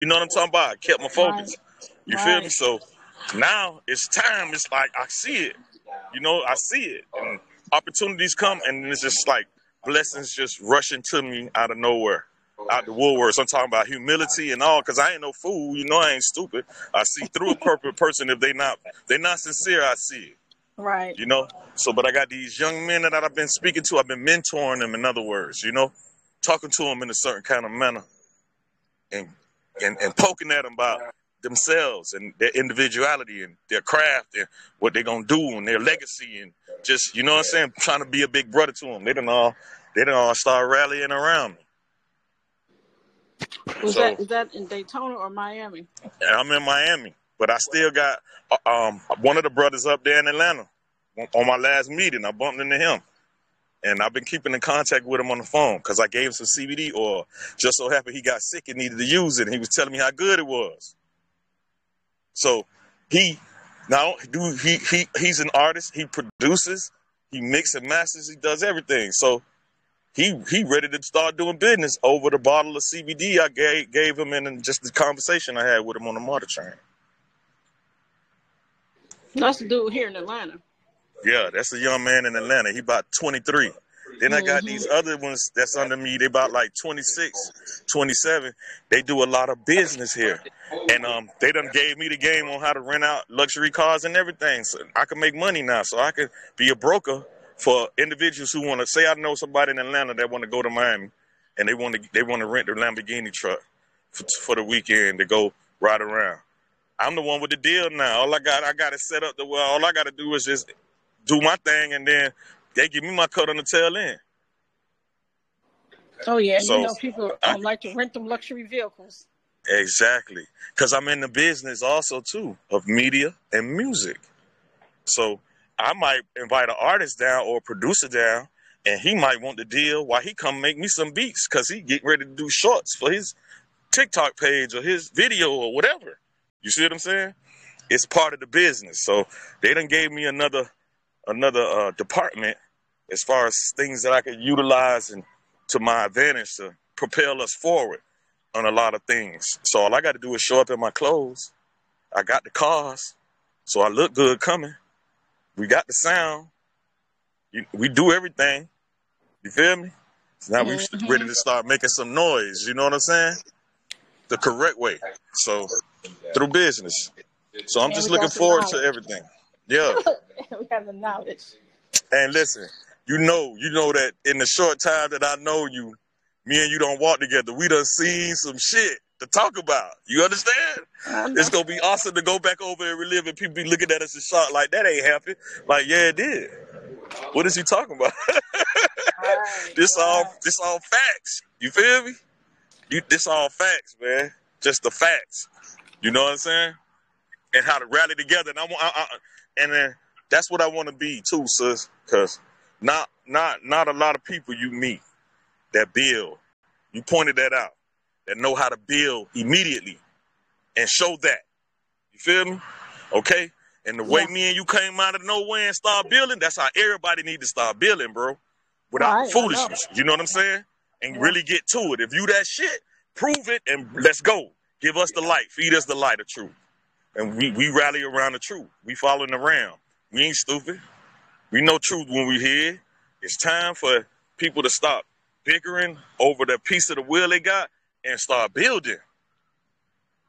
You know what I'm talking about? I kept my Right. focus. You feel me? Right. So now it's time. It's like I see it. You know, I see it. And opportunities come, and it's just like blessings just rushing to me out of nowhere, out the woodworks. I'm talking about humility and all, because I ain't no fool. You know, I ain't stupid. I see through a perfect person. If they not sincere, I see it. Right. You know. So, but I got these young men that I've been speaking to. I've been mentoring them. In other words, you know, talking to them in a certain kind of manner, and and poking at them about themselves and their individuality and their craft and what they're gonna do and their legacy, and just, you know what I'm saying, trying to be a big brother to them. They done all start rallying around me. Was that So is that in Daytona or Miami? and I'm in Miami, but I still got one of the brothers up there in Atlanta. On my last meeting, I bumped into him. And I've been keeping in contact with him on the phone because I gave him some CBD oil. Just so happened he got sick and needed to use it. And he was telling me how good it was. So he now he's an artist. He produces, he mixes and masters, he does everything. So he ready to start doing business over the bottle of CBD I gave him, and just the conversation I had with him on the motor train. That's the dude here in Atlanta. Yeah, that's a young man in Atlanta. He about 23. Then I got Mm-hmm. these other ones that's under me. They about like 26, 27. They do a lot of business here. And they done gave me the game on how to rent out luxury cars and everything. So I can make money now. So I can be a broker for individuals who want to, say I know somebody in Atlanta that want to go to Miami and they want to rent their Lamborghini truck for the weekend to go ride around. I'm the one with the deal now. I got it set up the well. All I got to do is just do my thing, and then they give me my cut on the tail end. Oh yeah, you So, know people like to rent them luxury vehicles. exactly, because I'm in the business also too of media and music. So I might invite an artist down or a producer down, and he might want the deal while he come make me some beats because he get ready to do shorts for his TikTok page or his video or whatever. You see what I'm saying? It's part of the business. So they done gave me another department as far as things that I could utilize and to my advantage to propel us forward on a lot of things. So all I got to do is show up in my clothes. I got the cars, so I look good coming. We got the sound. We do everything. You feel me? So now we ready Mm-hmm. to start making some noise. You know what I'm saying? The correct way. So through business. So I'm And just we looking got the forward to knowledge. everything. Yeah. We have the knowledge. And listen, you know that in the short time that I know you, me and you don't walk together. We done seen some shit to talk about. You understand? I It's know. gonna be awesome to go back over and relive, and people be looking at us and shocked like that ain't happened. Like, yeah, it did. What is he talking about? Right, right. this all facts. You feel me? This all facts, man. Just the facts. You know what I'm saying? And how to rally together. And and then that's what I want to be too, sis. Cause not a lot of people you meet that build. You pointed that out. That know how to build immediately and show that. You feel me? Okay? And the way Yeah. me and you came out of nowhere and start building, that's how everybody need to start building, bro. Without Right. I know. foolishness. You know what I'm saying? And Yeah. really get to it. If you that shit, prove it and let's go. Give us the light. Feed us the light of truth. And we rally around the truth. We following around. We ain't stupid. We know truth when we hear it. It's time for people to stop bickering over the piece of the will they got and start building.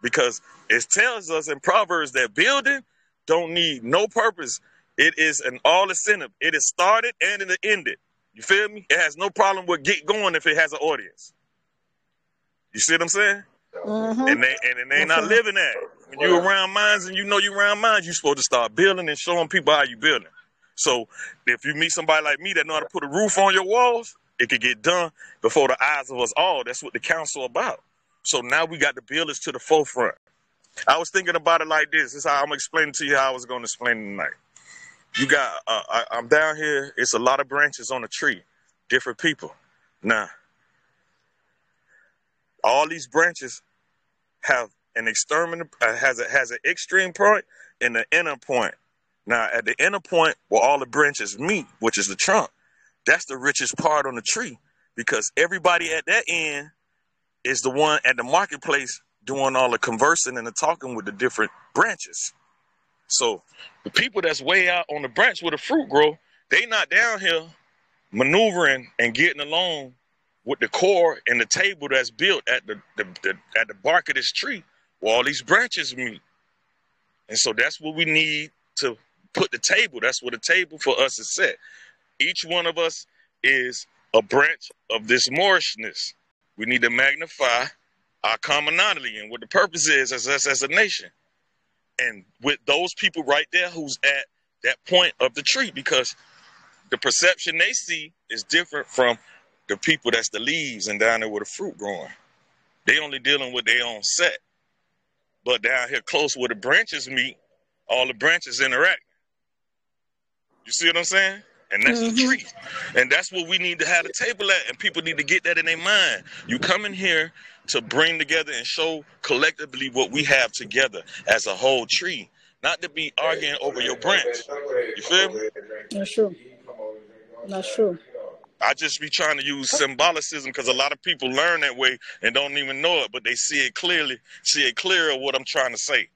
Because it tells us in Proverbs that building don't need no purpose. It is an all incentive. It is started and it ended. You feel me? It has no problem with get going if it has an audience. You see what I'm saying? Mm-hmm. And they Yes, not sir. living that. When you around minds and you know you around minds, you supposed to start building and showing people how you building. So if you meet somebody like me that know how to put a roof on your walls, it could get done before the eyes of us all. That's what the council about. So now we got the builders to the forefront. I was thinking about it like this. This is how I'm explaining to you how I was going to explain it tonight. You got, I'm down here. It's a lot of branches on a tree, different people. Now, all these branches have an has an extreme point and an inner point. Now, at the inner point where all the branches meet, which is the trunk, that's the richest part on the tree because everybody at that end is the one at the marketplace doing all the conversing and the talking with the different branches. So the people that's way out on the branch where the fruit grow, they not down here maneuvering and getting along with the core and the table that's built at the bark of this tree where all these branches meet. And so that's what we need to put the table. That's what the table for us is set. Each one of us is a branch of this Moorishness. We need to magnify our commonality and what the purpose is as us as a nation. And with those people right there who's at that point of the tree, because the perception they see is different from the people that's the leaves and down there with the fruit growing. They only dealing with their own set. But down here close where the branches meet, all the branches interact. You see what I'm saying? And that's the tree. And that's what we need to have the table at. And people need to get that in their mind. You come in here to bring together and show collectively what we have together as a whole tree. Not to be arguing over your branch. You feel me? That's true. That's true. I just be trying to use symbolicism because a lot of people learn that way and don't even know it, but they see it clearly, see it clearer what I'm trying to say.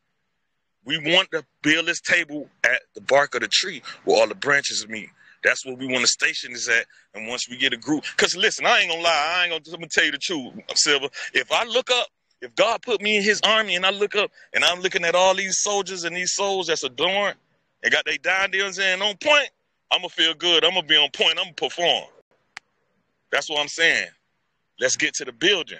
We want to build this table at the bark of the tree where all the branches meet. That's where we want to station this at. And once we get a group, because listen, I ain't gonna lie, I'm gonna tell you the truth, Silver. If I look up, if God put me in his army and I look up and I'm looking at all these soldiers and these souls that's adorned and got their diadems in on point, I'm gonna feel good. I'm gonna be on point. I'm gonna perform. That's what I'm saying. Let's get to the building.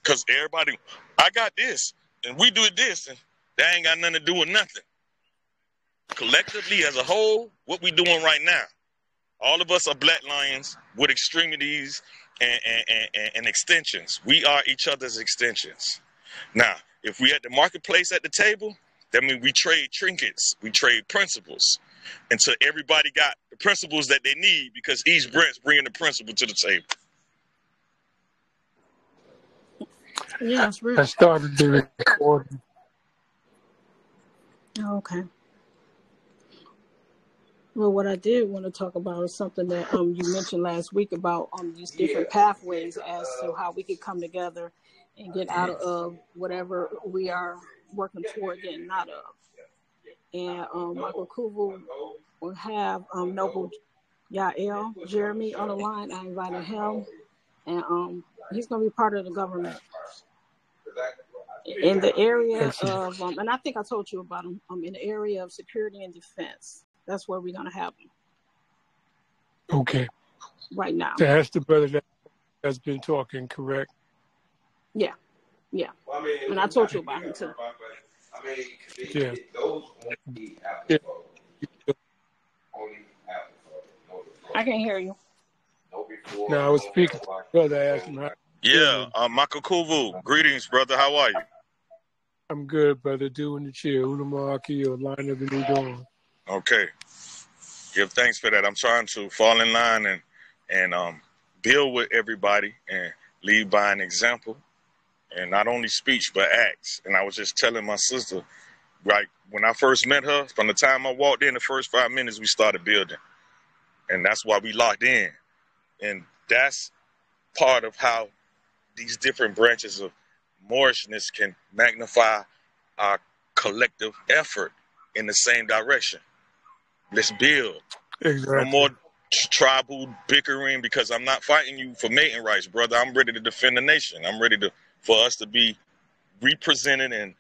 Because everybody, I got this, and we do this, and that ain't got nothing to do with nothing. Collectively, as a whole, what we doing right now, all of us are black lions with extremities and extensions. We are each other's extensions. Now, if we at the marketplace at the table, that means we trade trinkets, we trade principles, until everybody got the principles that they need, because each branch bringing the principle to the table. Yeah, that's real. I started the recording. Okay. Well, what I did want to talk about is something that you mentioned last week about these different pathways as to how we could come together and get out of whatever we are working toward getting out of. And Michael Kuvu will have Noble Yael Jeremy on the line. I invited him, and he's going to be part of the government in the area of, and I think I told you about him, in the area of security and defense. That's where we're going to have him. Okay. Right now. That's the brother that has been talking, correct? Yeah. Yeah. And I told you about him too. Yeah. I can't hear you. No, I was speaking to my brother. I asked him how. Yeah, Michael Kuvu. Greetings, brother. How are you? I'm good, brother. Doing the chill. Unamaki or line of the new dawn. Okay. Give thanks for that. I'm trying to fall in line and build with everybody and lead by an example, and not only speech but acts. And I was just telling my sister, right, when I first met her, from the time I walked in, the first 5 minutes we started building, and that's why we locked in. And that's part of how these different branches of Moorishness can magnify our collective effort in the same direction. Let's build. Exactly. No more tribal bickering, because I'm not fighting you for mating rights, brother. I'm ready to defend the nation. I'm ready for us to be represented and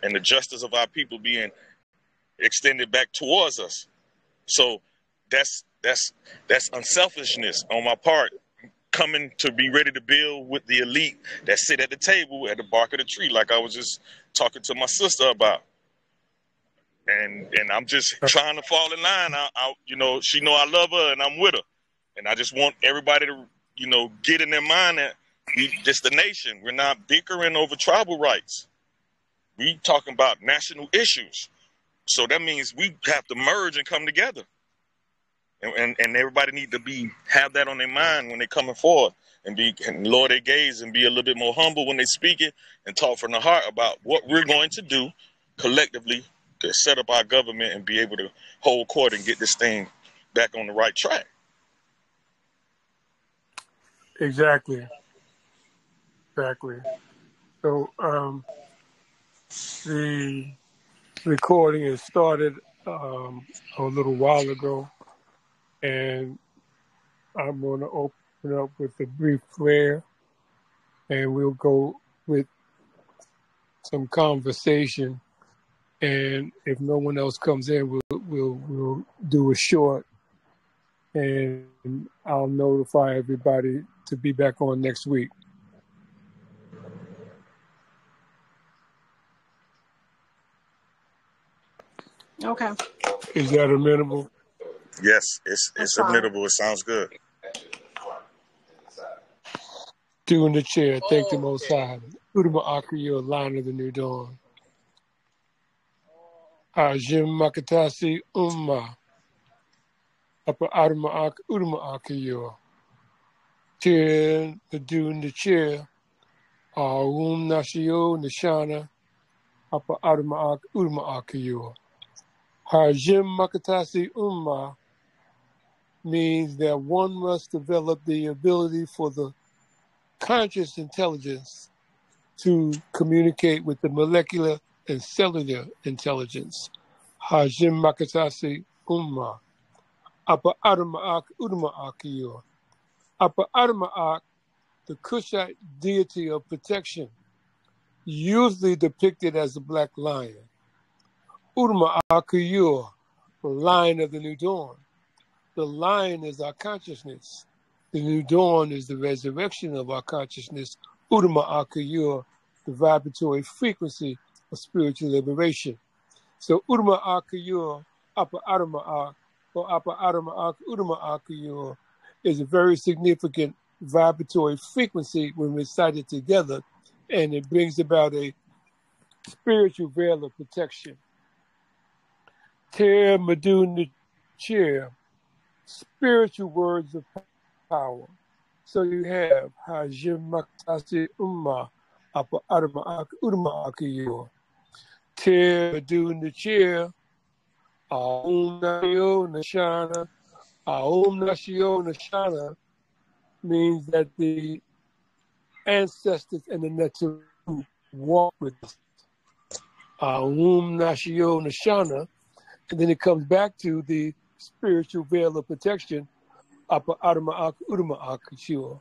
the justice of our people being extended back towards us. So that's unselfishness on my part, coming to be ready to build with the elite that sit at the table at the bark of the tree, like I was just talking to my sister about. And I'm just trying to fall in line. She know I love her and I'm with her. And I just want everybody to, get in their mind that this the nation. We're not bickering over tribal rights. We talking about national issues. So that means we have to merge and come together. And everybody need to have that on their mind when they're coming forward, and lower their gaze and be a little bit more humble when they speak it, and talk from the heart about what we're going to do collectively to set up our government and be able to hold court and get this thing back on the right track. Exactly. Exactly. So the recording has started a little while ago, and I'm going to open up with a brief prayer, and we'll go with some conversation. And if no one else comes in, we'll do a short, and I'll notify everybody to be back on next week. Okay. Is that amenable? Yes, it's That's fine. admittable. It sounds good. Doing the chair, thank the Most High. Udama Akriyo, line of the new dawn. Ajim Makatasi Umma. Upper Adama Ak Udama Akriyo. Chair, the doing the chair. Nashio Nishana. Upper Adama Ak Udama Akriyo. Hajim Makatasi Umma means that one must develop the ability for the conscious intelligence to communicate with the molecular and cellular intelligence. Hajim Makatasi Umma. Apa Adama'ak Udama'akiyo. Apa Adama'ak, the Kushite deity of protection, usually depicted as a black lion. Udama'akiyo, the lion of the new dawn. The lion is our consciousness. The new dawn is the resurrection of our consciousness. Udama'akiyo, the vibratory frequency of spiritual liberation. So Udama'akiyo, Apa Adama'ak, or Apa Adama'ak Udama'akiyo, is a very significant vibratory frequency when recited together, and it brings about a spiritual veil of protection. Ter Madun Chair, spiritual words of power. So you have Hajim Maktasi Umma, Apa Adama'ak Udama'akiyo. Ter Madun Chair, Aum Nashio Nashana. Aum Nashio Nashana means that the ancestors and the Netu walk with us. Aum Nashio Nashana, and then it comes back to the spiritual veil of protection, Apa Adama'ak Udama'ak Shua.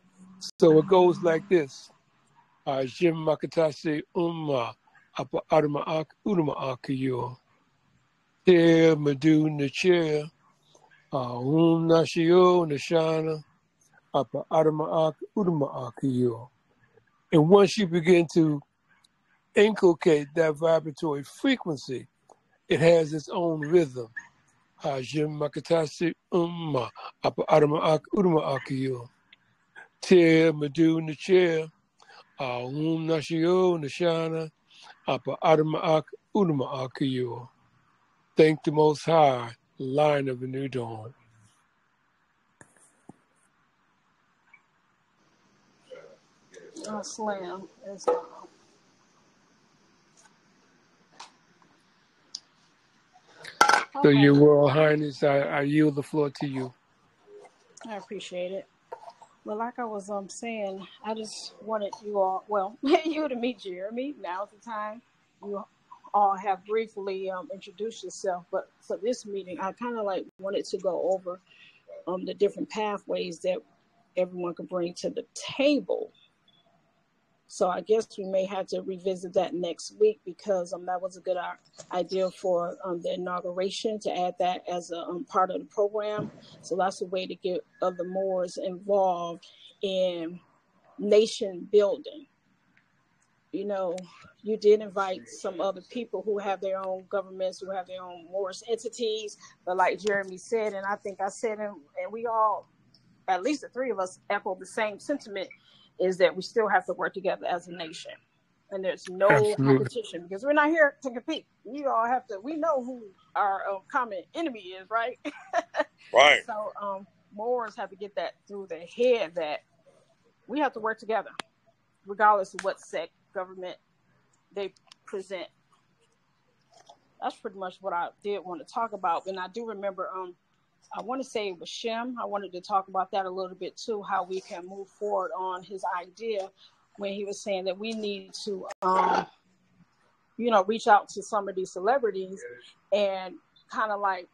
So it goes like this. Jim Makatase Umma, Apa Adama'ak Udama'ak Shua. Chair Madu Nachair. Nashio Nashana, Apa Adama'ak Udama'akiyo. And once you begin to inculcate that vibratory frequency, it has its own rhythm. Hajim Makatasi Umma, Apa Adama'ak Udama'akiyo. Chair Madu Nachair, Nashio Nashana, Apa Adama'ak Udama'akiyo. Thank the Most High, Lion of the New Dawn. Slam. So, Your Royal Highness, I yield the floor to you. I appreciate it. Well, like I was saying, I just wanted you all, well, you to meet Jeremy. Now's the time. You all have briefly introduced yourself, but for this meeting, I kind of like wanted to go over the different pathways that everyone could bring to the table. So I guess we may have to revisit that next week because that was a good idea for the inauguration to add that as a part of the program. So that's a way to get other Moors involved in nation building. You know, you did invite some other people who have their own governments, who have their own Moorish entities. But like Jeremy said, and I think I said, and we all, at least the three of us, echo the same sentiment, is that we still have to work together as a nation. And there's no Absolutely. competition because we're not here to compete. We all have to, we know who our common enemy is, right? Right. So Moors have to get that through their head that we have to work together, regardless of what sect, government they present. That's pretty much what I did want to talk about. And I do remember, I want to say it was Shem. I wanted to talk about that a little bit too, how we can move forward on his idea when he was saying that we need to, reach out to some of these celebrities and kind of like,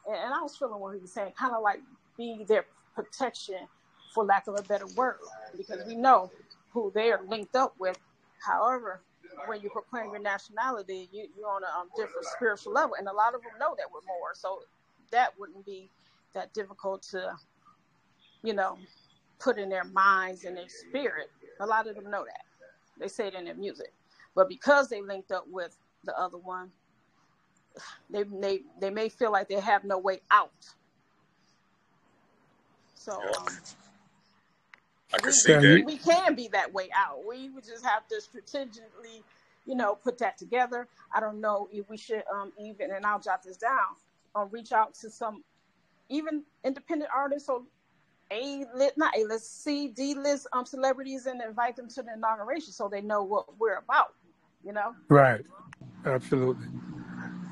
and I was feeling what he was saying, kind of like be their protection, for lack of a better word, because we know who they are linked up with. However, when you proclaim your nationality, you're on a different spiritual level, and a lot of them know that we're Moor, so that wouldn't be that difficult to, put in their minds and their spirit. A lot of them know that. They say it in their music. But because they linked up with the other one, they may feel like they have no way out. So I can see that. We can be that way out. We would just have to strategically, put that together. I don't know if we should even, and I'll jot this down, reach out to some even independent artists or not A-list, C, D-list celebrities and invite them to the inauguration so they know what we're about, Right. Absolutely.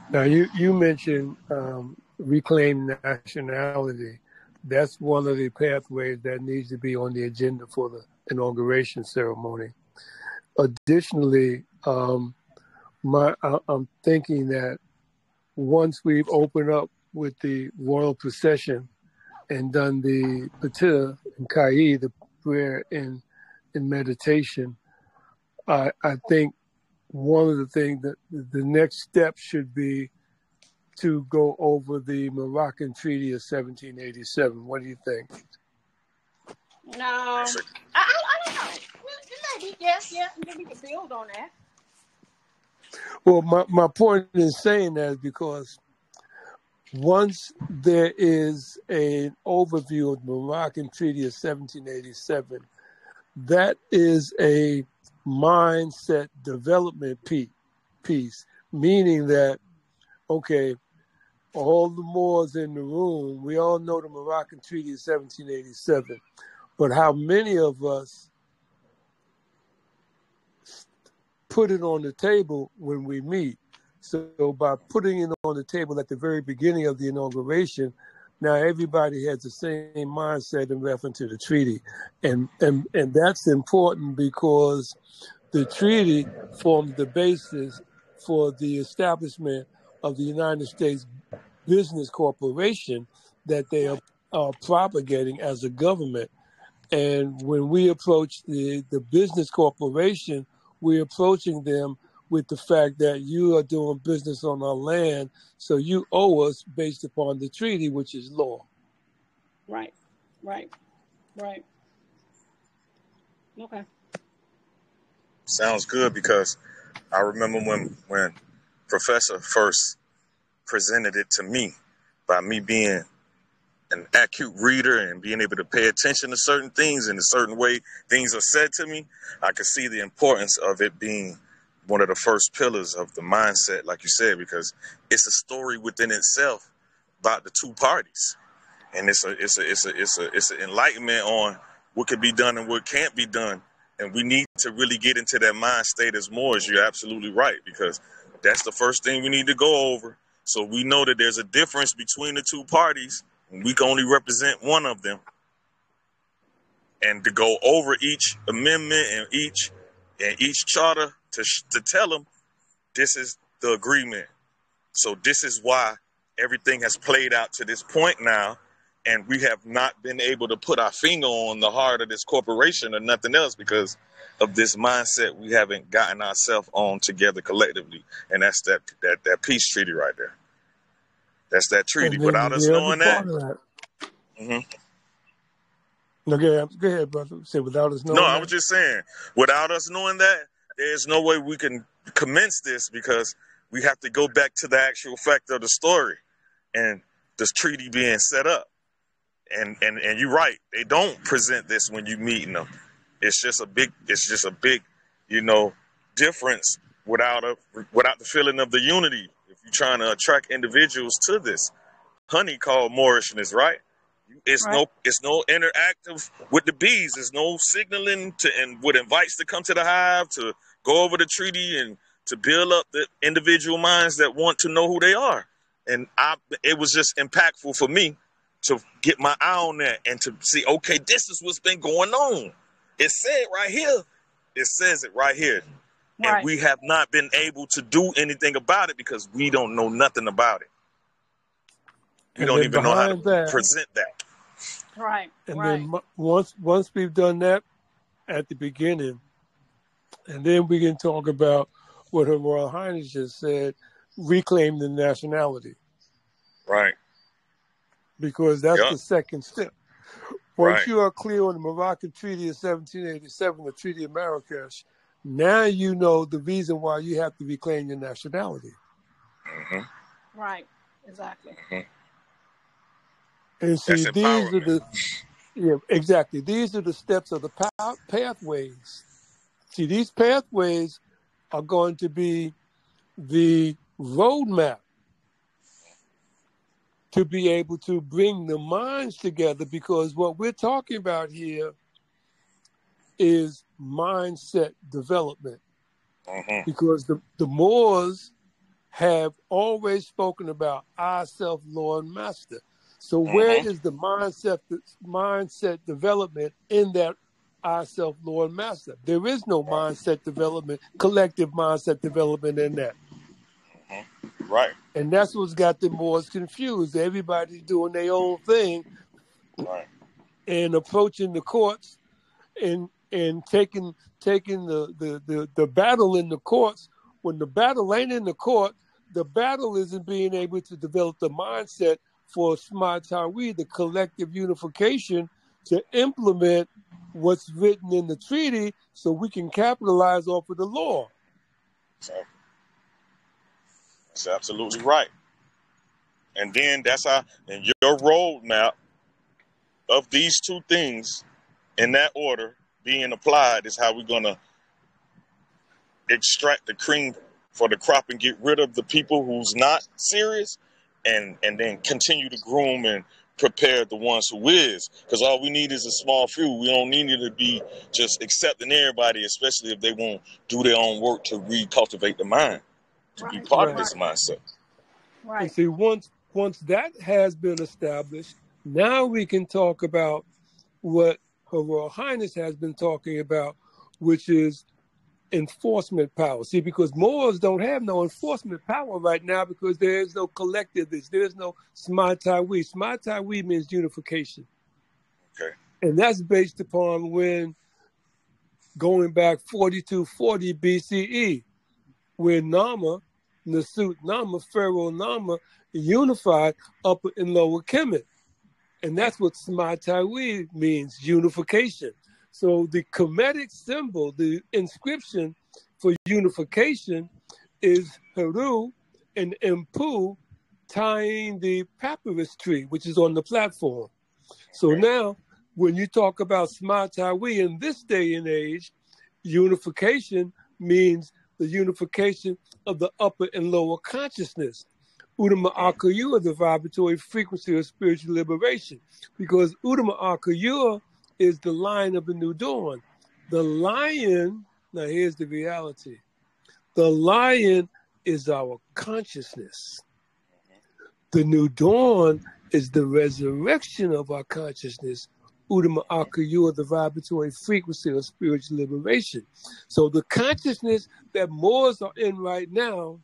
Now, you mentioned reclaim nationality. That's one of the pathways that needs to be on the agenda for the inauguration ceremony. Additionally, I'm thinking that once we've opened up with the royal procession and done the Patila and Kai, the prayer in meditation, I think one of the things that the next step should be to go over the Moroccan Treaty of 1787. What do you think? No, I don't know. Maybe, yes, maybe we can build on that. Well, my point in saying that is because once there is an overview of the Moroccan Treaty of 1787, that is a mindset development piece, meaning that, okay, all the Moors in the room, we all know the Moroccan Treaty of 1787, but how many of us put it on the table when we meet? So by putting it on the table at the very beginning of the inauguration, now everybody has the same mindset in reference to the treaty. And that's important because the treaty forms the basis for the establishment of the United States Business Corporation that they are propagating as a government. And when we approach the business corporation, we're approaching them with the fact that you are doing business on our land, so you owe us based upon the treaty, which is law. Right. Okay. Sounds good, because I remember when Professor first presented it to me, by me being an acute reader and being able to pay attention to certain things in a certain way things are said to me, I could see the importance of it being one of the first pillars of the mindset, like you said, because it's a story within itself about the two parties, and it's an enlightenment on what could be done and what can't be done, and we need to really get into that mind state as Moors. You're absolutely right, because that's the first thing we need to go over, so we know that there's a difference between the two parties, and we can only represent one of them, and to go over each amendment and each charter to tell them this is the agreement. So this is why everything has played out to this point now, and we have not been able to put our finger on the heart of this corporation or nothing else because of this mindset we haven't gotten ourselves on together collectively. And that's that peace treaty right there. That's that treaty. Without us knowing that. Mm-hmm. No, go ahead, brother. Say without us knowing that. No, I was just saying, without us knowing that, there's no way we can commence this, because we have to go back to the actual fact of the story and this treaty being set up. And you're right. They don't present this when you meeting them. It's just a big, difference without the feeling of the unity. If you're trying to attract individuals to this, honey called Moorishness, right? It's right. no interactive with the bees. There's no signaling and what invites to come to the hive to go over the treaty and to build up the individual minds that want to know who they are. And it was just impactful for me to get my eye on that and to see, okay, this is what's been going on. It said right here It says it right here. And Right. we have not been able to do anything about it because we don't know nothing about it. We And don't then even know how to behind that, present that. Right. and Right. then once we've done that at the beginning, and then we can talk about what Her Royal Highness just said, reclaim the nationality, Right. because that's Yep. the second step. Once Right. you are clear on the Moroccan Treaty of 1787, the Treaty of Marrakesh, now you know the reason why you have to reclaim your nationality. Mm-hmm. Right. Exactly. Mm-hmm. And see, That's these are empowerment. exactly. These are the steps of the pathways. See, these pathways are going to be the roadmap to be able to bring the minds together, because what we're talking about here is mindset development. Mm-hmm. Because the Moors have always spoken about I, self, Lord, Master. So where Mm-hmm. is the mindset development in that I, self, Lord, Master? There is no mindset development, collective mindset development in that. Mm-hmm. Right. And that's what's got the Moors confused. Everybody's doing their own thing Right. and approaching the courts and taking the battle in the courts, when the battle ain't in the court. The battle is in being able to develop the mindset for Smart Tawi, the collective unification, to implement what's written in the treaty so we can capitalize off of the law. So that's absolutely right. And then that's how, and your roadmap of these two things in that order being applied is how we're going to extract the cream for the crop and get rid of the people who's not serious, and then continue to groom and prepare the ones who is, because all we need is a small few. We don't need it to be just accepting everybody, especially if they won't do their own work to recultivate the mind, to be Right. part of Right. this mindset. And Right. see, once that has been established, now we can talk about what Her Royal Highness has been talking about, which is enforcement power. See, because Moors don't have no enforcement power right now because there is no collectivist. There is no Smart Tawi. Smart Tawi means unification. Okay. And that's based upon when, going back 4240 BCE, when Nama, Nasut Nama, Pharaoh Nama, unified Upper and Lower Kemet. And that's what Smart Tawi means, unification. So the Kemetic symbol, the inscription for unification, is Heru and Mpu tying the papyrus tree, which is on the platform. So now, when you talk about Smart Tawi in this day and age, unification means the unification of the upper and lower consciousness. Udama Akayua, the vibratory frequency of spiritual liberation. Because Udama Akayua is the lion of the new dawn. The lion, now here's the reality. The lion is our consciousness. The new dawn is the resurrection of our consciousness. Udama Akayua, the vibratory frequency of spiritual liberation. So the consciousness that Moors are in right now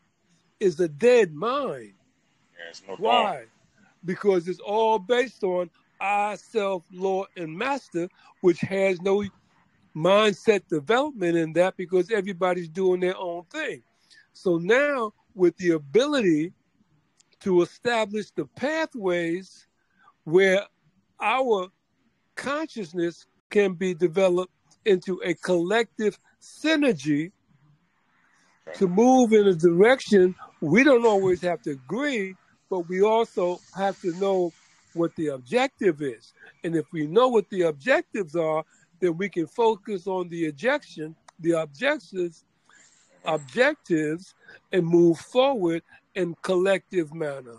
is a dead mind. There's no Why? Because it's all based on I, self, Lord, and Master, which has no mindset development in that because everybody's doing their own thing. So now, with the ability to establish the pathways where our consciousness can be developed into a collective synergy to move in a direction, we don't always have to agree, but we also have to know what the objective is. And if we know what the objectives are, then we can focus on the objectives, and move forward in collective manner.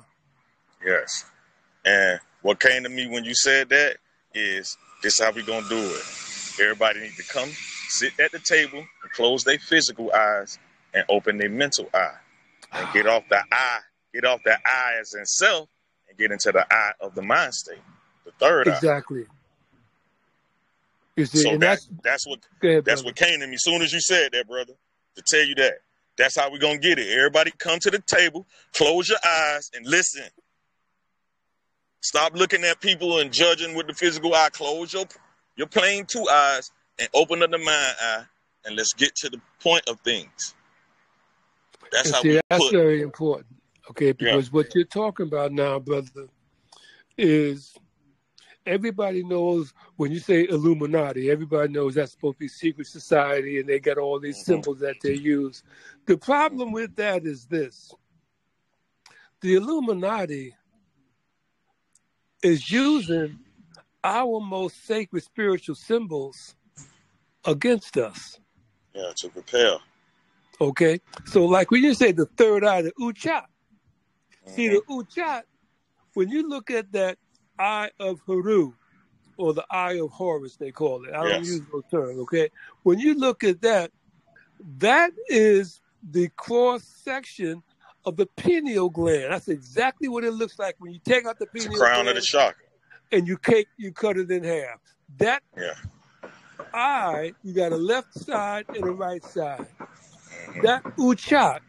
Yes. And what came to me when you said that is, this how we gonna do it. Everybody need to come, sit at the table, and close their physical eyes and open their mental eye. And get off the eye as in self, and get into the eye of the mind state, the third eye. Exactly. You see, So and that's what go ahead, that's brother. what came to me as soon as you said that, brother. To tell you that. That's how we're gonna get it. Everybody come to the table, close your eyes, and listen. Stop looking at people and judging with the physical eye. Close your plain two eyes and open up the mind eye, and let's get to the point of things. That's And how see, we that's put. very important, okay? Yeah. Because what you're talking about now, brother, is everybody knows when you say Illuminati, everybody knows that's supposed to be secret society and they got all these Mm-hmm. symbols that they use. The problem with that is this. The Illuminati is using our most sacred spiritual symbols against us. Yeah, to prepare. Okay? So like when you say the third eye, the Uchat, see Mm-hmm. the Uchat, when you look at that eye of Haru, or the eye of Horus, they call it. I don't Yes. use those terms, okay? When you look at that, that is the cross section of the pineal gland. That's exactly what it looks like when you take out the It's a pineal crown of the gland chakra. and you cut it in half. That Yeah. eye, you got a left side and a right side. Mm-hmm. That Uchat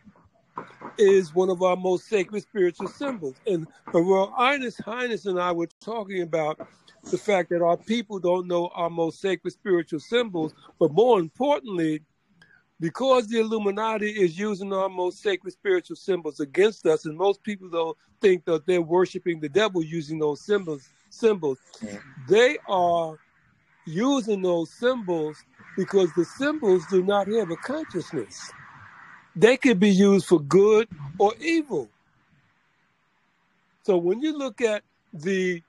is one of our most sacred spiritual symbols. And Her Royal Highness and I were talking about the fact that our people don't know our most sacred spiritual symbols, but more importantly, because the Illuminati is using our most sacred spiritual symbols against us, and most people don't think that they're worshiping the devil using those symbols, Mm-hmm. they are using those symbols because the symbols do not have a consciousness. They can be used for good or evil. So when you look at the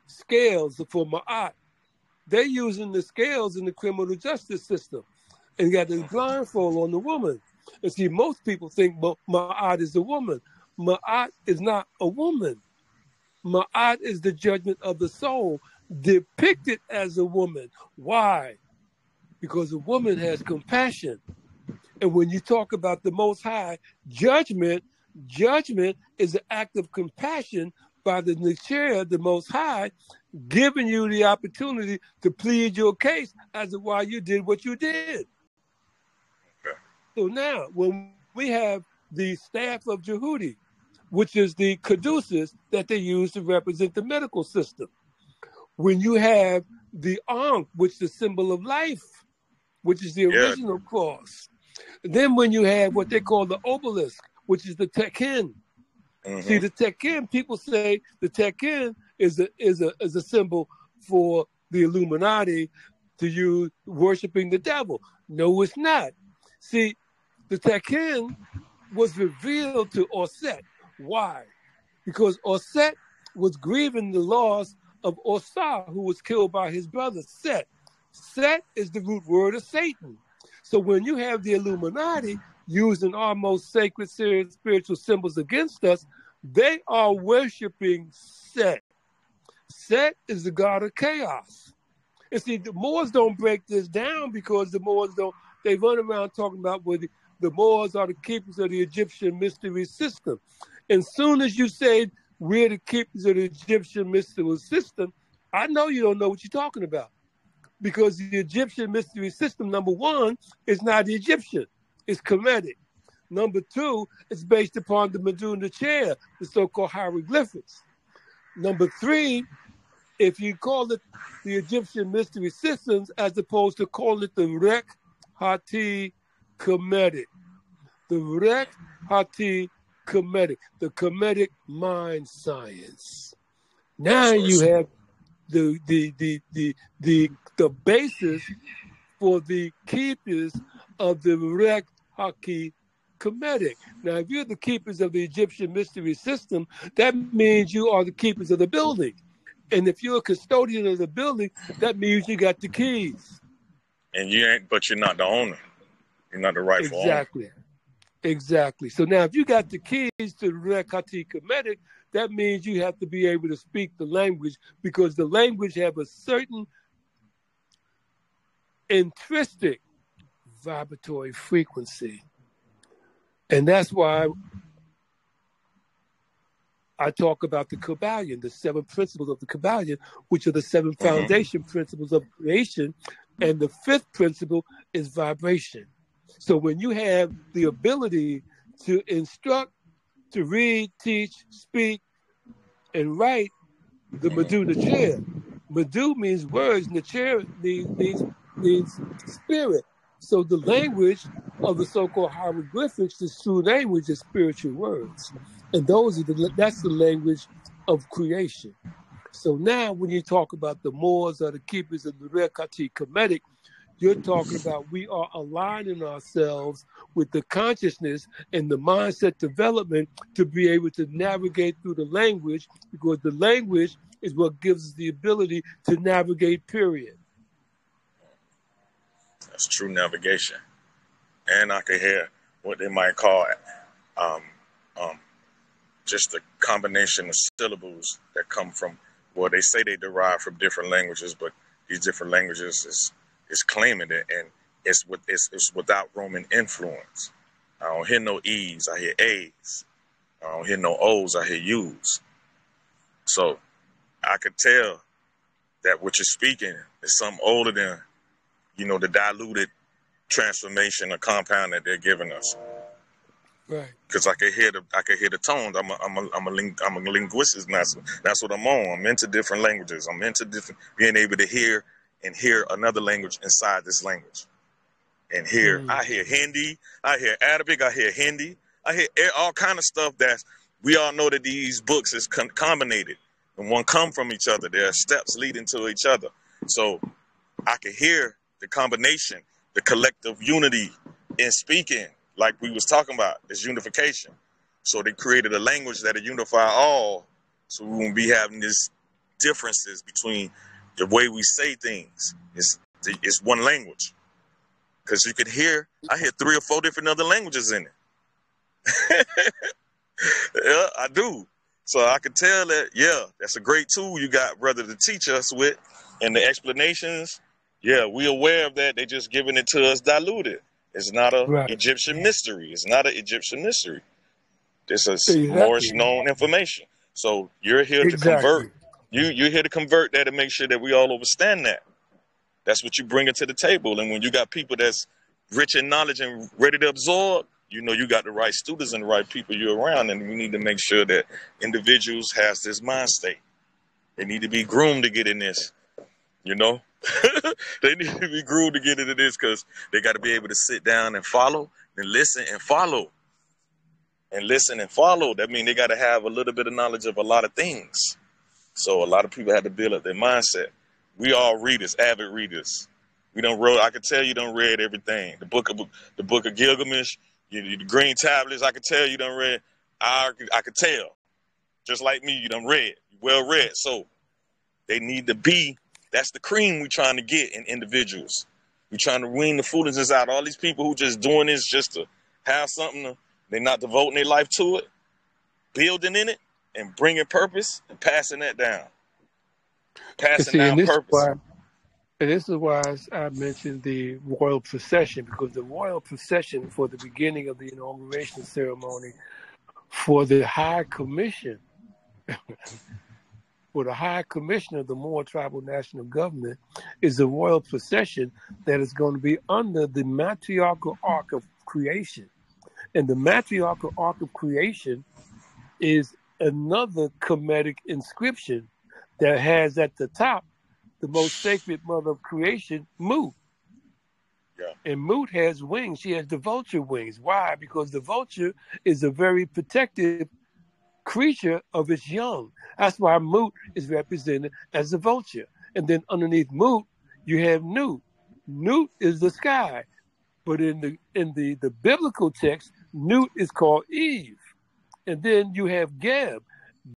scales for Ma'at, they're using the scales in the criminal justice system and got the blindfold on the woman. And see, most people think Ma'at is a woman. Ma'at is not a woman. Ma'at is the judgment of the soul depicted as a woman. Why? Because a woman has compassion. And when you talk about the Most High, judgment is an act of compassion by the Nichir, the Most High, giving you the opportunity to plead your case as to why you did what you did. Okay. So now, when we have the staff of Jehudi, which is the caduceus that they use to represent the medical system, when you have the Ankh, which is the symbol of life, which is the Yeah. original cross, then when you have what they call the obelisk, which is the Tekin. Mm-hmm. See, the Tekin, people say the Tekin is a symbol for the Illuminati to use worshiping the devil. No, it's not. See, the Tekin was revealed to Osset. Why? Because Osset was grieving the loss of Osar, who was killed by his brother Set. Set is the root word of Satan. So when you have the Illuminati using our most sacred spiritual symbols against us, they are worshiping Set. Set is the god of chaos. And see, the Moors don't break this down because the Moors don't, they run around talking about where the Moors are the keepers of the Egyptian mystery system. And soon as you say we're the keepers of the Egyptian mystery system, I know you don't know what you're talking about. Because the Egyptian mystery system, number one, is not Egyptian. It's Kemetic. Number two, it's based upon the Meduna chair, the so-called hieroglyphics. Number three, if you call it the Egyptian mystery systems as opposed to call it the Rek Hati Kemetic. The Rek Hati Kemetic, the Kemetic mind science. Now So you it's have the basis for the keepers of the Rek Haki Kemetic. Now, if you're the keepers of the Egyptian mystery system, that means you are the keepers of the building. And if you're a custodian of the building, that means you got the keys. and you ain't, but you're not the owner. You're not the rightful owner. Exactly. So now, if you got the keys to the Rek Hati Kemetic, that means you have to be able to speak the language because the language have a certain intrinsic vibratory frequency. And that's why I talk about the Kabbalion, the 7 principles of the Kabbalion, which are the 7 foundation principles of creation. And the 5th principle is vibration. So when you have the ability to instruct, to read, teach, speak, and write the Madu Nachair. Madu means words, Nachair means spirit. So the language of the so-called hieroglyphics, the true language is spiritual words. And that's the language of creation. So now when you talk about the Moors or the keepers of the Rekati Kemetic, you're talking about we are aligning ourselves with the consciousness and the mindset development to be able to navigate through the language, because the language is what gives us the ability to navigate, period. That's true navigation. And I could hear what they might call just a combination of syllables that come from, well, they say they derive from different languages, but these different languages is claiming it, and it's without Roman influence. I don't hear no E's, I hear A's. I don't hear no O's, I hear U's. So I could tell that what you're speaking is something older than, the diluted transformation or compound that they're giving us. Right. Because I could hear the tones. I'm a linguist. That's what I'm on. I'm into different languages. I'm into being able to hear another language inside this language. And I hear Hindi, I hear Arabic, I hear Hindi, I hear all kind of stuff that we all know that these books is combinated and one come from each other. There are steps leading to each other. So I could hear the combination, the collective unity in speaking, like we was talking about, this unification. So they created a language that'll unify all, so we won't be having these differences between the way we say things. It's one language. Because you could I hear 3 or 4 different other languages in it. Yeah, I do. So I can tell that, that's a great tool you got, brother, to teach us with. And the explanations, we aware of that. They just giving it to us diluted. It's not an Egyptian mystery. It's not an Egyptian mystery. This is Moorish known information. So you're here to convert. You're here to convert that and make sure that we all understand that. That's what you bring to the table. And when you got people that's rich in knowledge and ready to absorb, you got the right students and the right people you're around. And we need to make sure that individuals has this mind state. They need to be groomed to get in this, They need to be groomed to get into this, because they got to be able to sit down and follow and listen and follow. And listen and follow. That means they got to have a little bit of knowledge of a lot of things. So a lot of people had to build up their mindset. We all readers, avid readers. I could tell you don't read everything. The book of Gilgamesh, the green tablets. I could tell you don't read. I could tell. Just like me, you done read. You well read. So they need to be. That's the cream we trying to get in individuals. We trying to wean the foolishness out. All these people who just doing this just to have something. They're not devoting their life to it, building in it, and bringing purpose and passing that down. Passing down purpose. And this is why I mentioned the royal procession, because the royal procession for the beginning of the inauguration ceremony for the High Commission, for the High Commission of the Moor Tribal National Government, is a royal procession that is going to be under the matriarchal arc of creation. And the matriarchal arc of creation is another Kemetic inscription that has at the top the most sacred mother of creation, Moot. Yeah. And Moot has wings. She has the vulture wings. Why? Because the vulture is a very protective creature of its young. That's why Moot is represented as a vulture. And then underneath Moot, you have Nut. Nut is the sky. But in the biblical text, Nut is called Eve. And then you have Geb.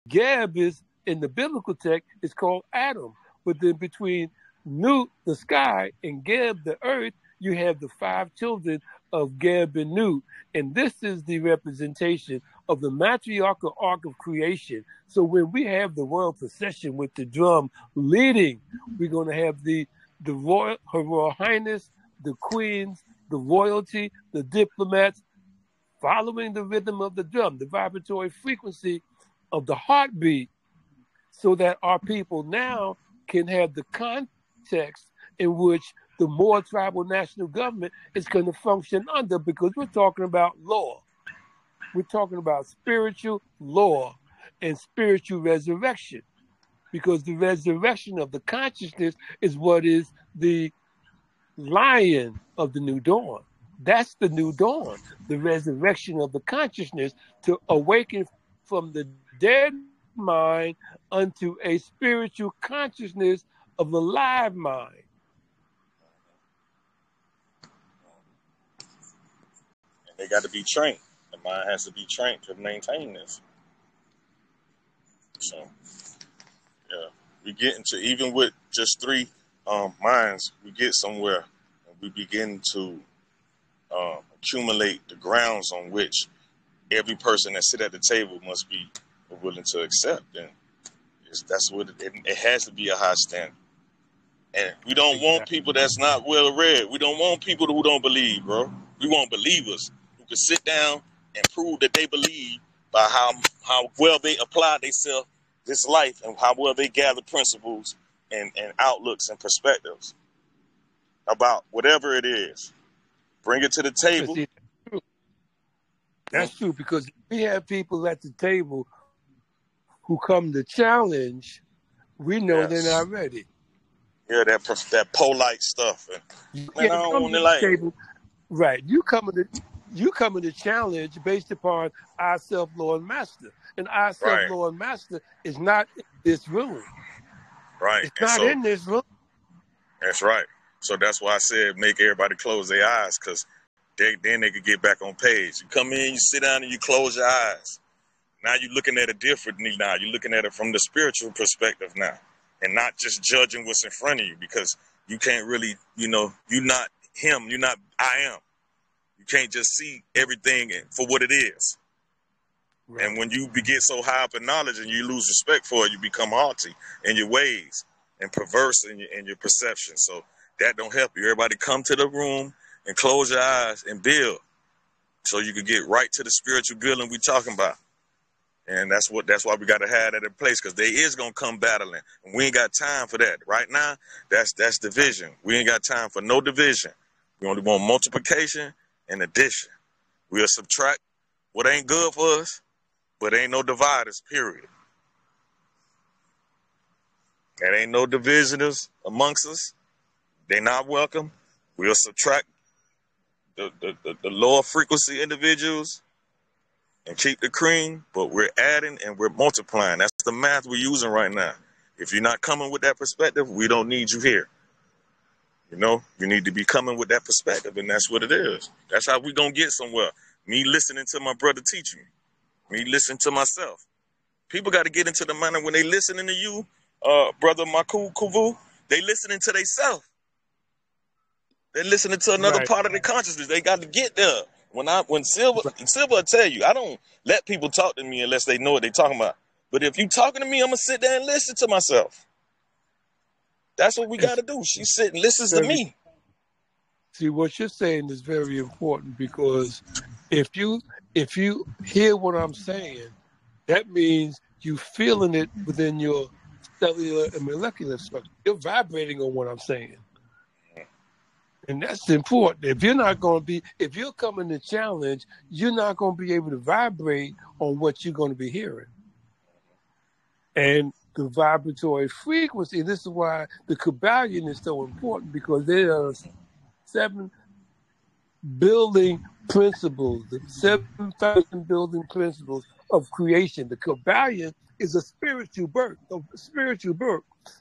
Geb is, in the biblical text, is called Adam. But then between Nut, the sky, and Geb, the earth, you have the 5 children of Geb and Nut. And this is the representation of the matriarchal arc of creation. So when we have the royal procession with the drum leading, we're going to have Her Royal Highness, the queens, the royalty, the diplomats, following the rhythm of the drum, the vibratory frequency of the heartbeat, so that our people now can have the context in which the Moor tribal national government is going to function under, because we're talking about law. We're talking about spiritual law and spiritual resurrection, because the resurrection of the consciousness is what is the lion of the new dawn. That's the new dawn, the resurrection of the consciousness to awaken from the dead mind unto a spiritual consciousness of the live mind. And they got to be trained. The mind has to be trained to maintain this. So, yeah, we get into, even with just 3 minds, we get somewhere, and we begin to accumulate the grounds on which every person that sit at the table must be willing to accept. And that's what it has to be, a high standard. And we don't want people that's not well read. We don't want people who don't believe, bro. We want believers who can sit down and prove that they believe by how well they apply themselves this life, and how well they gather principles and outlooks and perspectives about whatever it is. Bring it to the table. That's true, because we have people at the table who come to challenge. We know they're not ready. Yeah, that polite stuff. And, man, I don't want to like table. Right. You coming to challenge based upon our self-Lord Master. And our self-Lord Master is not in this room. Right. It's not in this room. That's right. So that's why I said make everybody close their eyes, because then they could get back on page. You come in, you sit down, and you close your eyes. Now you're looking at it differently now. You're looking at it from the spiritual perspective now, and not just judging what's in front of you, because you can't really, you're not him, you're not I am. You can't just see everything for what it is. Right. And when you get so high up in knowledge and you lose respect for it, you become haughty in your ways and perverse in your perception. So that don't help you. Everybody come to the room and close your eyes and build, so you can get right to the spiritual building we talking about. And that's why we got to have that in place, because they is going to come battling. And we ain't got time for that. Right now, that's division. We ain't got time for no division. We only want multiplication and addition. We'll subtract what ain't good for us, but ain't no dividers, period. There ain't no divisioners amongst us. They not welcome. We'll subtract the lower frequency individuals and keep the cream, but we're adding and we're multiplying. That's the math we're using right now. If you're not coming with that perspective, we don't need you here. You need to be coming with that perspective, and that's what it is. That's how we going to get somewhere. Me listening to my brother teach me listening to myself. People got to get into the manner when they listening to you, brother Maku Kuvu, they listening to themselves. They're listening to another part of their consciousness. They got to get there. When Silver will tell you, I don't let people talk to me unless they know what they're talking about. But if you talking to me, I'm going to sit there and listen to myself. That's what we got to do. She sit and listens to me. See, what you're saying is very important, because if you hear what I'm saying, that means you feeling it within your cellular and molecular structure. You're vibrating on what I'm saying. And that's important. If you're coming to challenge, you're not going to be able to vibrate on what you're going to be hearing. And the vibratory frequency, this is why the Kabbalion is so important, because there are 7 building principles, the 7,000 building principles of creation. The Kabbalion is a spiritual birth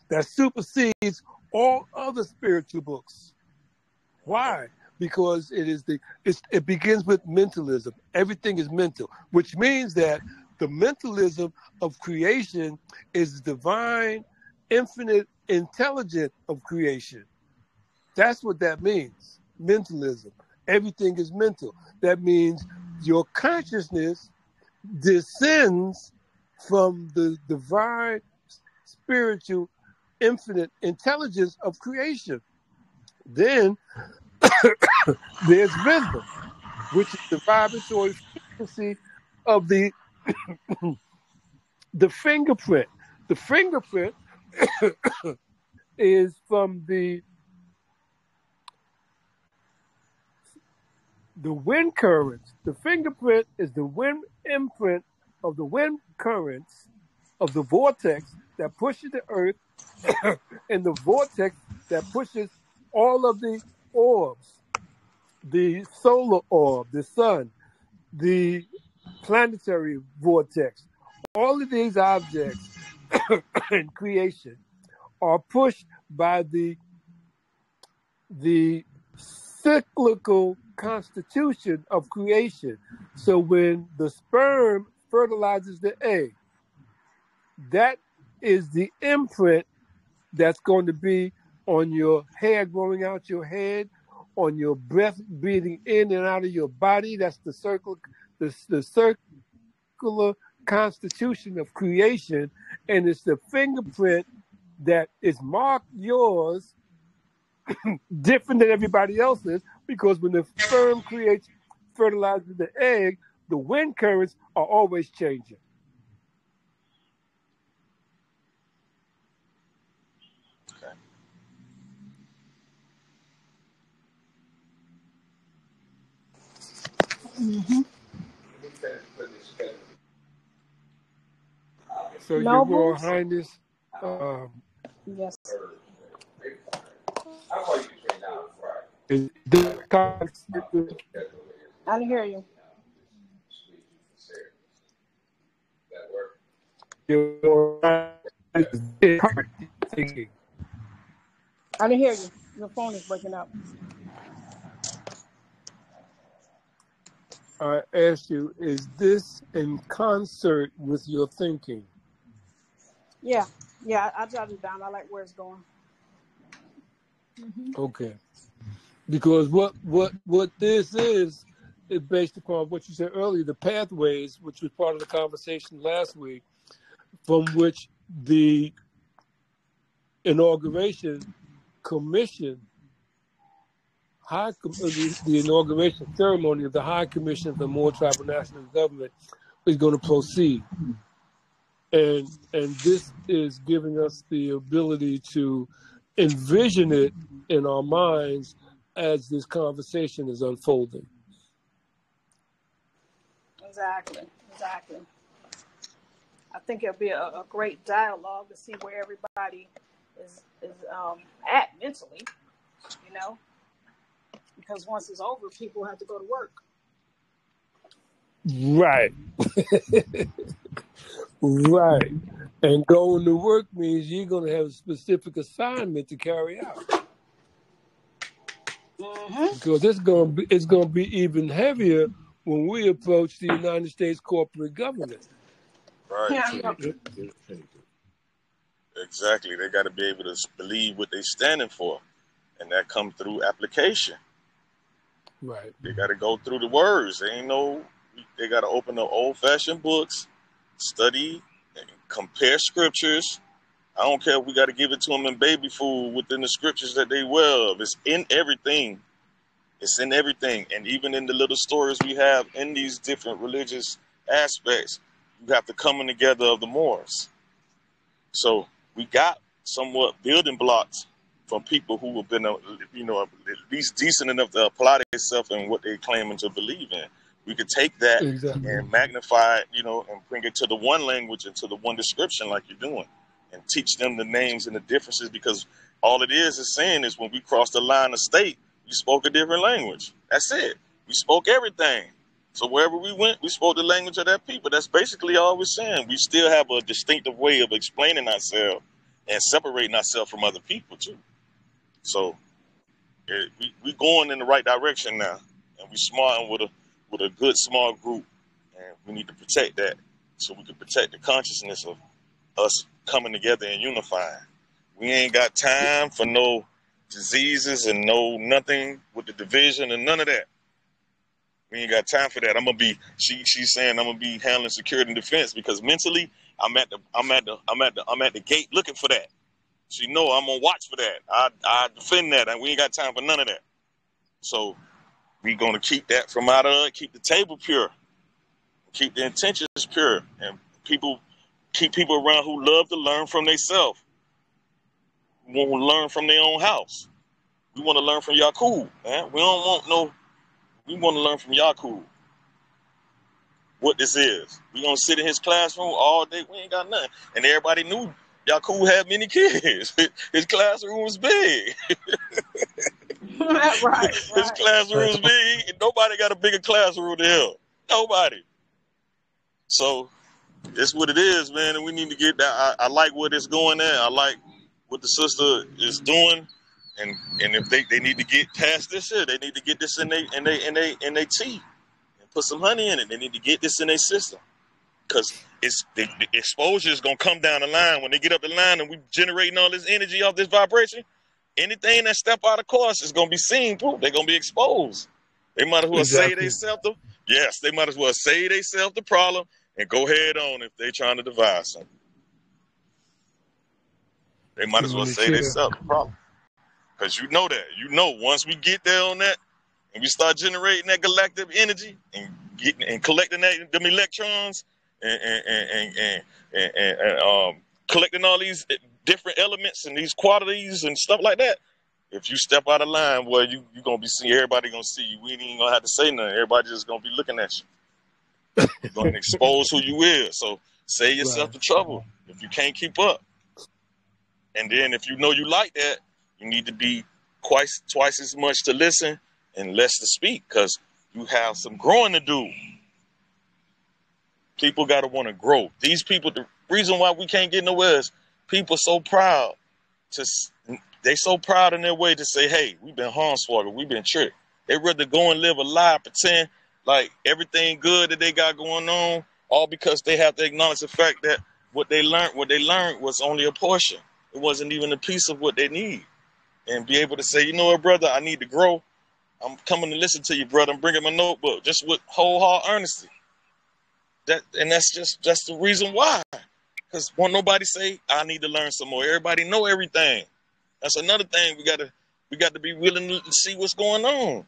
that supersedes all other spiritual books. Why? Because it begins with mentalism. Everything is mental, which means that the mentalism of creation is divine, infinite intelligence of creation. That's what that means. Mentalism. Everything is mental. That means your consciousness descends from the divine, spiritual, infinite intelligence of creation. Then there's rhythm, which is the vibratory frequency of the the fingerprint. The fingerprint is from the wind currents. The fingerprint is the wind imprint of the wind currents of the vortex that pushes the earth and the vortex that pushes all of the orbs, the solar orb, the sun, the planetary vortex. All of these objects in creation are pushed by the cyclical constitution of creation. So when the sperm fertilizes the egg, that is the imprint that's going to be on your hair growing out your head, on your breath breathing in and out of your body. That's the circular constitution of creation, and it's the fingerprint that is marked yours different than everybody else's, because when the sperm fertilizes the egg, the wind currents are always changing. Okay. Mm-hmm. So, Your Royal Nobles? Highness, Yes. is this I didn't hear you. Your Royal Highness thinking? I didn't hear you. Your phone is breaking up. I asked you, is this in concert with your thinking? Yeah. I jotted it down. I like where it's going. Mm-hmm. Okay. Because what this is based upon what you said earlier, the pathways, which was part of the conversation last week, from which the inauguration commission, the inauguration ceremony of the High Commission of the Moor Tribal National Government is going to proceed. And this is giving us the ability to envision it in our minds as this conversation is unfolding. Exactly. I think it'll be a great dialogue to see where everybody is at mentally, because once it's over, people have to go to work. Right. Right. And going to work means you're going to have a specific assignment to carry out. Mm-hmm. Because it's going to be even heavier when we approach the United States corporate government. Right. Yeah. Exactly. They got to be able to believe what they're standing for, and that comes through application. Right. They got to go through the words. They got to open up old-fashioned books, study, and compare scriptures. I don't care if we got to give it to them in baby food within the scriptures that they well of. It's in everything. It's in everything. And even in the little stories we have in these different religious aspects, you have the coming together of the Moors. So we got somewhat building blocks from people who have been, at least decent enough to apply themselves in what they're claiming to believe in. We could take that and magnify it, and bring it to the one language and to the one description like you're doing, and teach them the names and the differences, because all it is saying is when we cross the line of state, we spoke a different language. That's it. We spoke everything. So wherever we went, we spoke the language of that people. That's basically all we're saying. We still have a distinctive way of explaining ourselves and separating ourselves from other people too. So we going in the right direction now, and we smarting with a good small group, and we need to protect that so we can protect the consciousness of us coming together and unifying. We ain't got time for no diseases and no nothing with the division and none of that. We ain't got time for that. She's saying I'm gonna be handling security and defense, because mentally I'm at the gate looking for that. She know I'm gonna watch for that. I defend that, and we ain't got time for none of that. So we gonna keep that from out of it, keep the table pure, keep the intentions pure, and people Keep people around who love to learn from themselves, who want to learn from their own house. We want to learn from Yakub, man. We don't want no. We want to learn from Yakub what this is. We gonna sit in his classroom all day. We ain't got nothing, and everybody knew Yakub had many kids. His classroom was big. Right, His right. classroom was big, and nobody got a bigger classroom than him. Nobody. So it's what it is, man, and we need to get that. I like what it's going at. I like what the sister is doing, and if they need to get past this shit, they need to get this in they tea and put some honey in it. They need to get this in their system, because it's the exposure is gonna come down the line when they get up the line, and we generating all this energy off this vibration. Anything that step out of course is gonna be seen through. They're gonna be exposed. They might as well say Exactly. they might as well say themselves the problem and go head on if they're trying to devise something. They might as well say themselves the problem. Because you know that. You know, once we get there on that and we start generating that galactic energy and getting and collecting them electrons and collecting all these different elements and these qualities and stuff like that. If you step out of line, well, you're going to be seeing, everybody going to see you. We ain't even going to have to say nothing. Everybody just going to be looking at you. You're going to expose who you is. So save yourself the trouble if you can't keep up. And then if you know you like that, you need to be twice as much to listen and less to speak, because you have some growing to do. People got to want to grow. These people, the reason why we can't get nowhere is people so proud they so proud in their way to say, hey, we've been hornswoggled, we've been tricked. They rather go and live a lie, pretend like everything good that they got going on, all because they have to acknowledge the fact that what they learned was only a portion. It wasn't even a piece of what they need. And be able to say, you know what, brother, I need to grow. I'm coming to listen to you, brother. I'm bringing my notebook, just with whole heart honesty. That's the reason why. Because won't nobody say, I need to learn some more. Everybody know everything. That's another thing. We got to be willing to see what's going on.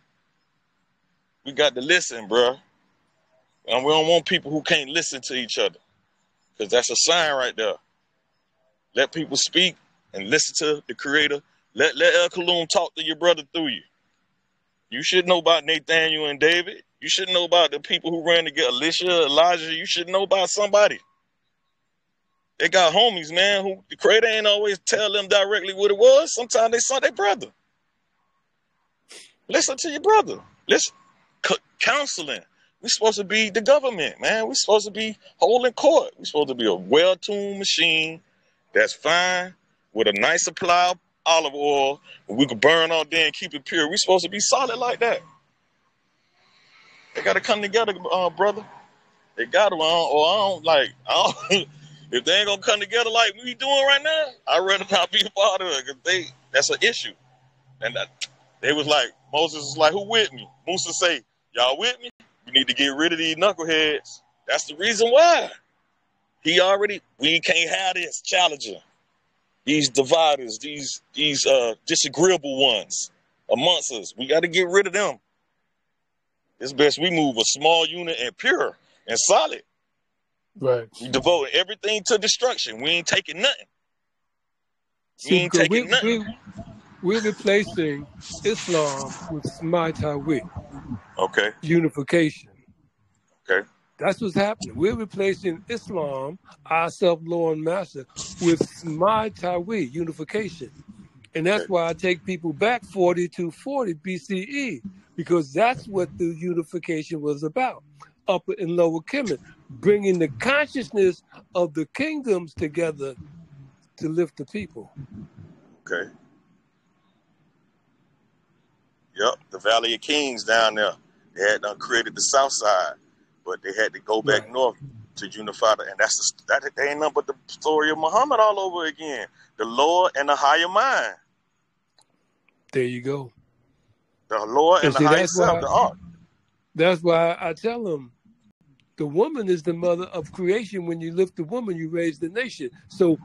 We got to listen, bro. And we don't want people who can't listen to each other, because that's a sign right there. Let people speak and listen to the Creator. Let El Kaloum talk to your brother through you. You should know about Nathaniel and David. You should know about the people who ran to get Elisha, Elijah. You should know about somebody. They got homies, man, who the Creator ain't always tell them directly what it was. Sometimes they saw their brother. Listen to your brother. Listen. Counseling. We're supposed to be the government, man. We're supposed to be holding court. We're supposed to be a well-tuned machine that's fine with a nice supply of olive oil, and we can burn all day and keep it pure. We're supposed to be solid like that. They got to come together, brother. They got to. If they ain't gonna come together like we doing right now, I'd rather not be a part of it, because that's an issue. And they was like, Moses was like, who with me? Musa say, y'all with me? We need to get rid of these knuckleheads. That's the reason why. We can't have this challenging. These dividers, these disagreeable ones amongst us. We got to get rid of them. It's best we move a small unit and pure and solid. Right. We devote everything to destruction. We ain't taking nothing. We're replacing Islam with Smaitawi. Okay. Unification. Okay. That's what's happening. We're replacing Islam, our self-Lord and Master, with Smaitawi, unification. And that's why I take people back 40 to 40 BCE, because that's what the unification was about. Upper and Lower Kemet, bringing the consciousness of the kingdoms together to lift the people. Okay. Yep, the Valley of Kings down there. They had created the South Side, but they had to go back north to unify and that ain't nothing but the story of Muhammad all over again. The Lord and the higher mind. There you go. The Lord and the higher self, the art. That's why I tell them, the woman is the mother of creation. When you lift the woman, you raise the nation. So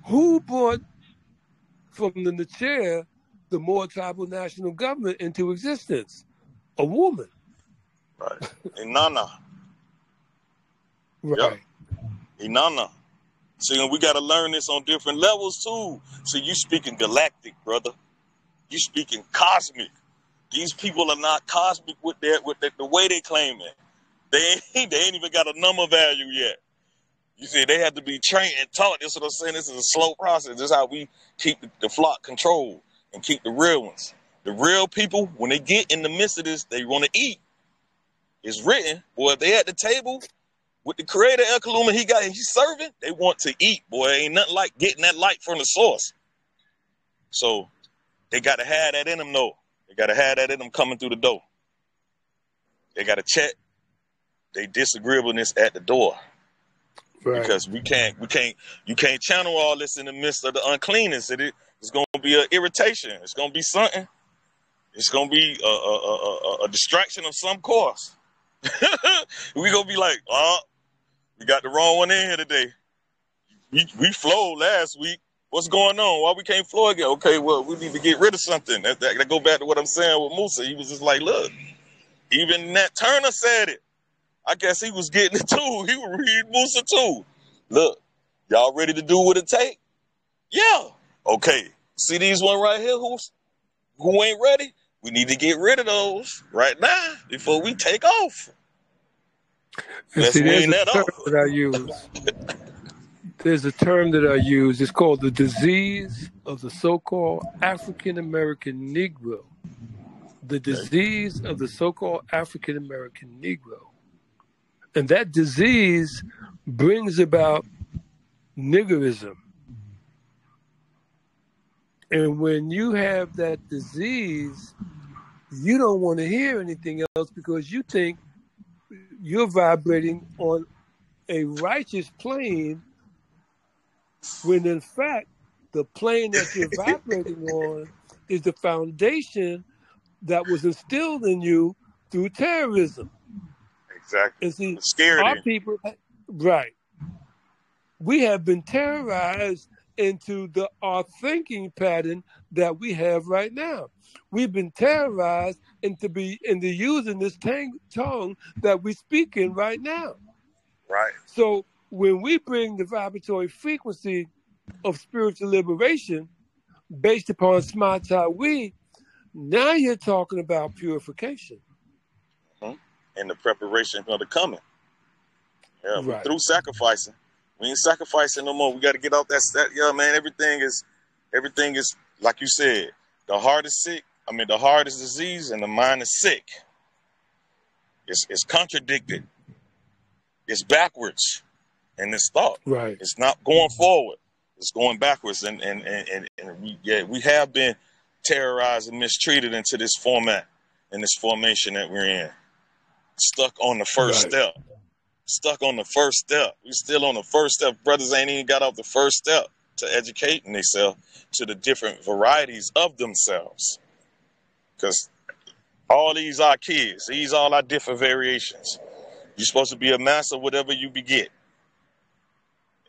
who brought from the chair the Moor tribal national government into existence? A woman. Right. Inanna. Right. Yep. Inanna. See, and we got to learn this on different levels too. So you speaking galactic, brother. You speaking cosmic. These people are not cosmic with the way they claim it. They ain't even got a number value yet. You see, they have to be trained and taught. This is what I'm saying. This is a slow process. This is how we keep the flock controlled and keep the real ones. The real people, when they get in the midst of this, they want to eat. It's written, boy, if they at the table with the creator El Kaluma he's serving, they want to eat, boy. Ain't nothing like getting that light from the source. So they got to have that in them, though. They got to have that in them coming through the door. They got to check their disagreeableness at the door. Right. Because you can't channel all this in the midst of the uncleanness. It's going to be an irritation. It's going to be something. It's going to be a distraction of some course. We going to be like, we got the wrong one in here today. We flowed last week. What's going on? Why we can't flow again? Okay, well, we need to get rid of something. That go back to what I'm saying with Musa. He was just like, look, even Nat Turner said it. I guess he was getting it too. He would read Musa too. Look, y'all ready to do what it take? Yeah. Okay. See these one right here who ain't ready? We need to get rid of those right now before we take off. Let's wean that off. That I use. There's a term that I use. It's called the disease of the so-called African-American Negro. The disease of the so-called African-American Negro. And that disease brings about niggerism. And when you have that disease, you don't want to hear anything else because you think you're vibrating on a righteous plane when in fact the plane that you're vibrating on is the foundation that was instilled in you through terrorism. Exactly. And see, our people, right, we have been terrorized into our thinking pattern that we have right now. We've been terrorized into using this tongue that we speak in right now. Right. So when we bring the vibratory frequency of spiritual liberation based upon Smata we, now you're talking about purification. Mm-hmm. And the preparation for the coming. Yeah, right. Through sacrificing. We ain't sacrificing no more. We got to get off that. Yeah, man, everything is like you said, the heart is sick. The heart is diseased and the mind is sick. It's contradicted. It's backwards in this thought. Right. It's not going forward. It's going backwards. And we have been terrorized and mistreated into this format and this formation that we're in. Stuck on the first step. Stuck on the first step. We still on the first step. Brothers ain't even got off the first step to educating themselves to the different varieties of themselves. Because all these are kids. These all are different variations. You're supposed to be a master whatever you beget.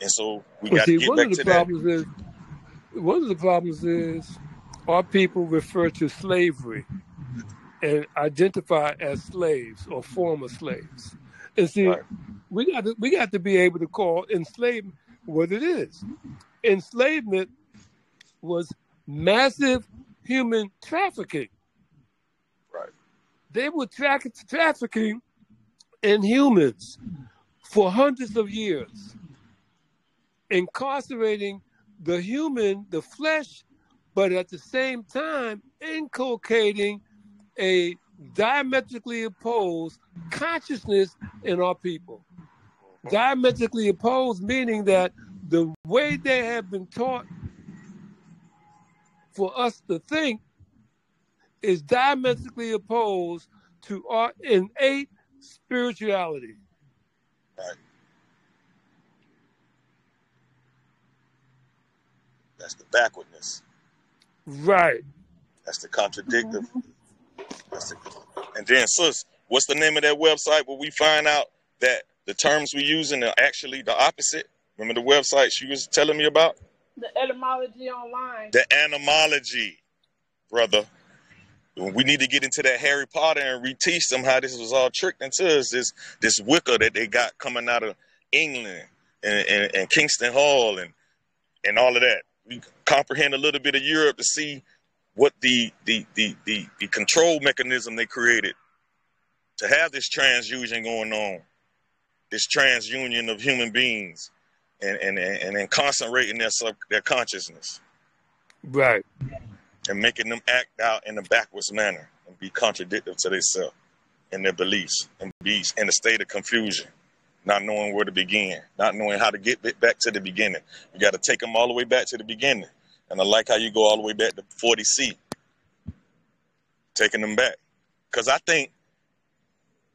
And so we got to get back to that. One of the problems is our people refer to slavery and identify as slaves or former slaves. And see, we got to be able to call enslavement what it is. Enslavement was massive human trafficking. Right. They were trafficking in humans for hundreds of years, incarcerating the human, the flesh, but at the same time inculcating a diametrically opposed consciousness in our people. Diametrically opposed meaning that the way they have been taught for us to think is diametrically opposed to our innate spirituality. Right. That's the backwardness. Right. That's the contradictive. And then, sis, what's the name of that website where we find out that the terms we using are actually the opposite? Remember the website she was telling me about? The etymology online. The etymology, brother. We need to get into that Harry Potter and reteach them how this was all tricked into us. This Wicca that they got coming out of England and Kingston Hall and all of that. We comprehend a little bit of Europe to see what the control mechanism they created to have this transfusion going on, this transunion of human beings, and concentrating their consciousness, Right. and making them act out in a backwards manner and be contradictory to themselves and their beliefs, and be in a state of confusion, not knowing where to begin, not knowing how to get back to the beginning. You got to take them all the way back to the beginning. And I like how you go all the way back to 40C, taking them back. Because I think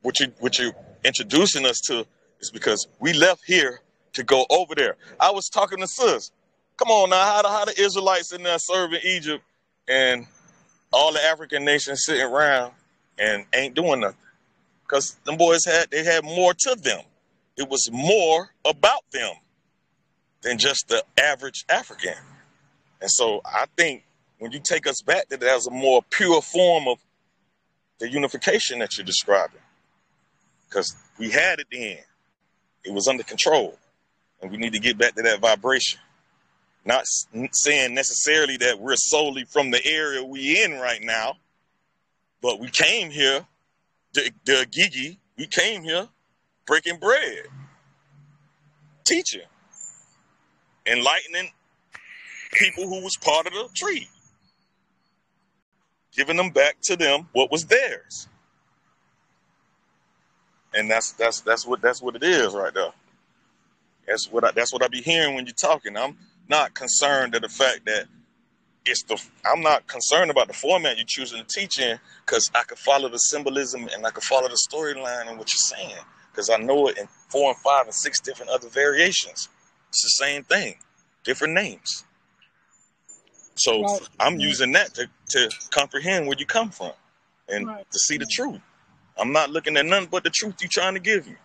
what you're introducing us to is because we left here to go over there. I was talking to Sis. Come on now, how the Israelites in there serving Egypt and all the African nations sitting around and ain't doing nothing? Because them boys had more to them. It was more about them than just the average African. And so I think when you take us back, that there's a more pure form of the unification that you're describing. Because we had it then. It was under control. And we need to get back to that vibration. Not saying necessarily that we're solely from the area we in right now, but we came here, the Gigi, we came here breaking bread, teaching, enlightening people who was part of the tree, giving them back to them what was theirs. And that's what it is right there. That's what I be hearing when you're talking. I'm not concerned at the fact that I'm not concerned about the format you're choosing to teach in, because I could follow the symbolism and I could follow the storyline and what you're saying, because I know it in 4 and 5 and 6 different other variations. It's the same thing, different names. So Right. I'm using that to comprehend where you come from and to see the truth. I'm not looking at nothing but the truth you're trying to give me.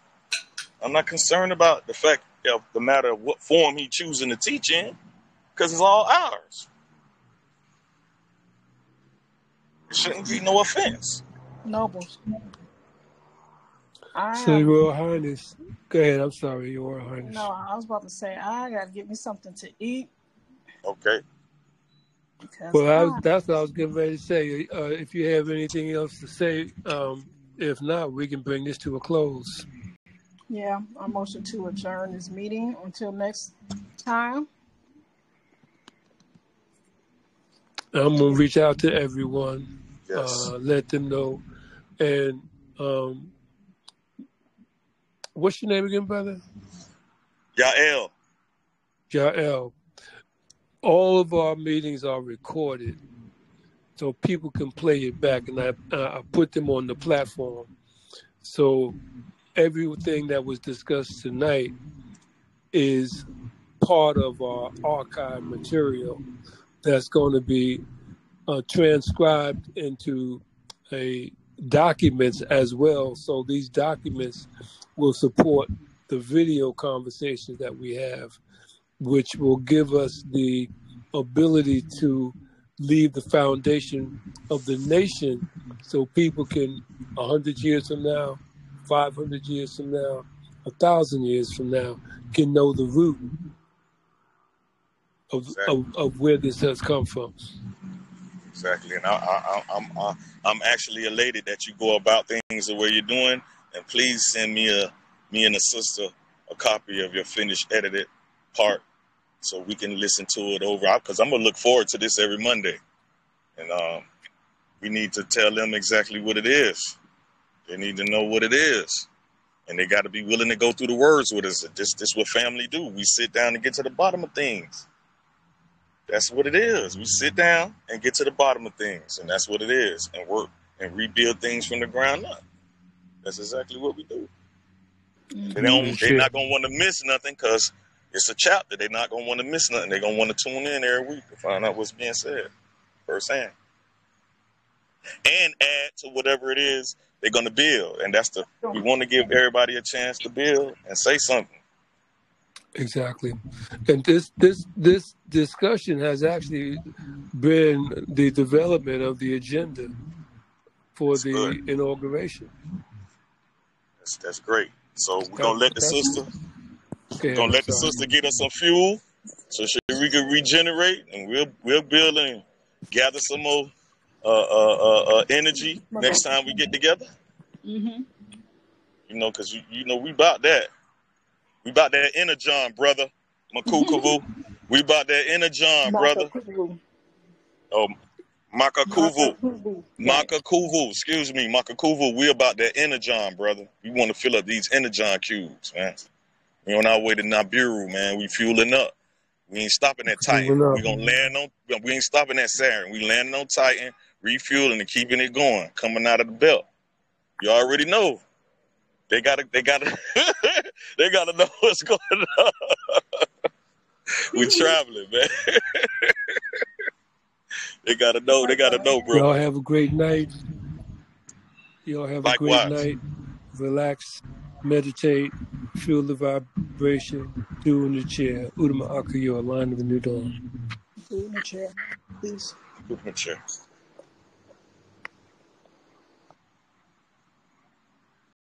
I'm not concerned about the fact of the matter of what form he choosing to teach in, because it's all ours. It shouldn't be no offense. Nobles. So, Your Royal Highness, go ahead. I'm sorry, Your Royal Highness. No, I was about to say, I got to get me something to eat. Okay. Well, that's what I was getting ready to say. If you have anything else to say, if not, we can bring this to a close. Yeah, I motion to adjourn this meeting until next time. I'm going to reach out to everyone, Yes. let them know. And what's your name again, brother? Yael. Jael. All of our meetings are recorded, so people can play it back, and I put them on the platform. So everything that was discussed tonight is part of our archive material that's going to be transcribed into documents as well. So these documents will support the video conversations that we have, which will give us the ability to leave the foundation of the nation so people can 100 years from now, 500 years from now, 1,000 years from now, can know the root of where this has come from. Exactly. And I'm actually elated that you go about things the way you're doing. And please send me and the sister a copy of your finished edited part, so we can listen to it over, because I'm going to look forward to this every Monday. And we need to tell them exactly what it is. They need to know what it is. And they got to be willing to go through the words with us. This what family do. We sit down and get to the bottom of things. That's what it is. We sit down and get to the bottom of things. And that's what it is. And work and rebuild things from the ground up. That's exactly what we do. They're not going to want to miss nothing, because it's a chapter. They're not going to want to miss nothing. They're going to want to tune in every week to find out what's being said firsthand. And add to whatever it is they're going to build. And we want to give everybody a chance to build and say something. Exactly. And this discussion has actually been the development of the agenda for the inauguration. That's great. So we're going to let the sister We're gonna let the sister get us some fuel so we can regenerate, and we'll build and gather some more energy next time we get together. Mm-hmm. You know, because you know we about that. We about that inner John, brother. Makukuvu. We about that inner John, brother. Oh, Makakuvu. Makakuvu. Excuse me, Makakuvu. We about that inner John, brother. We want to fill up these inner John cubes, man. We on our way to Nibiru, man. We fueling up. We ain't stopping at Titan. We gonna land on. We ain't stopping at Saturn. We landing on Titan, refueling and keeping it going, coming out of the belt. You already know. They gotta they gotta know what's going on. We traveling, man. They gotta know, bro. Y'all have a great night. Y'all have a great night. Relax, meditate, feel the vibration, do in the chair. Udama Akayo, line of the new dawn. Do in the chair. Peace. Do in the chair.